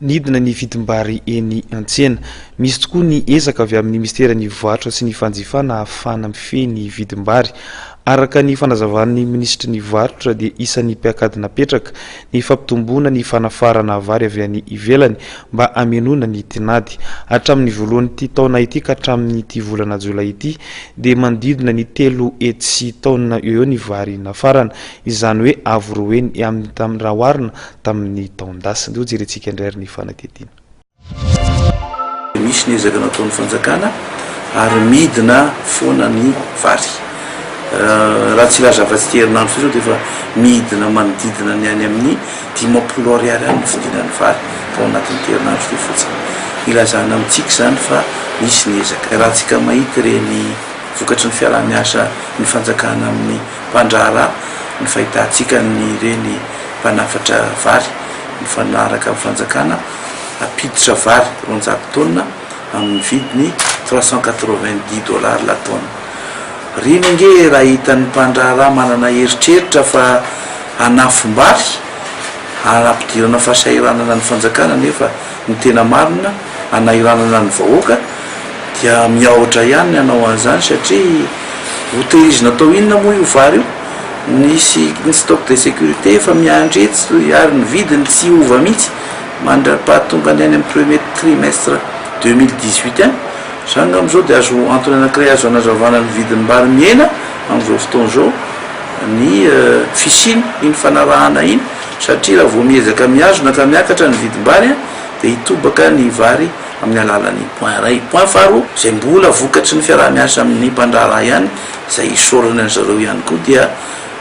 nidina ny vidim-bary eny an-tsena. Misy tokoa ny ezaka avy amin'ny ministera ny voatra sy ny fanjifana ahafana mifeny vidim-bary. Araka ny fanazavan'ny ministra ny varotra dia isan'ny mpiakadina petraka ny fampitomboana ny fanafarana vary avy any ivelany mba amenoana ny tinady. Hatramin'ny voalohany ity taona ity ka hatramin'ny ity volana jolay ity dia manodidina ny 3 hetsy taona eo ny vary nafarana, izany hoe avoroeny amin'ny tamin'ny raha oharina tamin'ny taon-dasa. Ndio jerentsika indray ny fanadihadiana. Misy ny ezaka nataon'ny fanjakana ary midina foana ny vary. Raha tsy laza afa-tsy terinandro fotsiny dia efa midina manodidina ny any amin'ny 50 ariary any ny fidinan'ny vary tao anatin'ny terinandro dia fotsiny. Ilazana amintsika zany fa misy ny ezaka. Raha tsika mahita ireny vokatry ny fiarah-miasa ny fanjakana amin'ny mpandraharaha, ny fahitantsika ny ireny mpanafatra vary, ny fanaraka amin'ny fanjakana apiditra vary 200 taona amin'ny vidiny $390 la taona. Riny nge raha hitan'ny mpandraharaha manana heritreritra fa hanafombary, hanampidirana fahasahiranana ny fanjakana nefa ny tena marina hanahiranana ny vahoaka, dia miaotra ihany ny hanao an'izany satria hotehirizina atao inona moa io vary io, nisy ny stock de sécurité efa miandretsy ary ny vidiny tsy ova mihitsy mandra-pahatonga ny any amin'ny premier trimestre 2018 any. Zany amin'izao dia azo antony anankiray azo anazavana ny vidim-bary miena amin'izao fotoana izao ny fisiny iny fanarahana iny, satria raha vao miezaka miazona ka miakatra ny vidim-bary dia hitobaka ny vary amin'ny alalan'ny point ray. Point faharoa izay mbola vokatry ny fiarah-miasa amin'ny mpandraharaha ihany izay isorana ny zareo ihany koa dia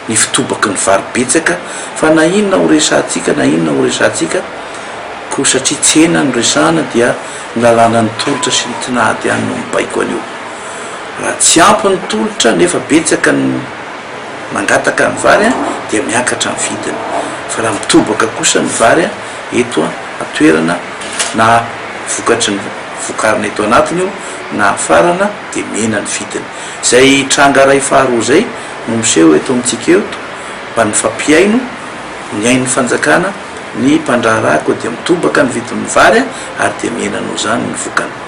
ny fitobaky ny vary betsaka, fa na inona ho resantsika na inona ho resantsika ko satria tsena ny resahana dia ny lalàna ny tolotra sy ny tinady ihany no mibaiko an'io. Raha tsy ampy ny tolotra nefa betsaka ny mangataka ny vary dia miakatra ny vidiny, fa raha mitobaka kosa ny vary eto atoerana na vokatry ny vokarina eto anatiny io na afarana dia mena ny vidiny. Izay tranga ray faharoa zay no miseho eto amintsika eto mba ny fampiaino ny ain'ny fanjakana ny mpandraharaha koa dia mitobaka ny vidin'ny vary ary dia mena noho izany ny vokany.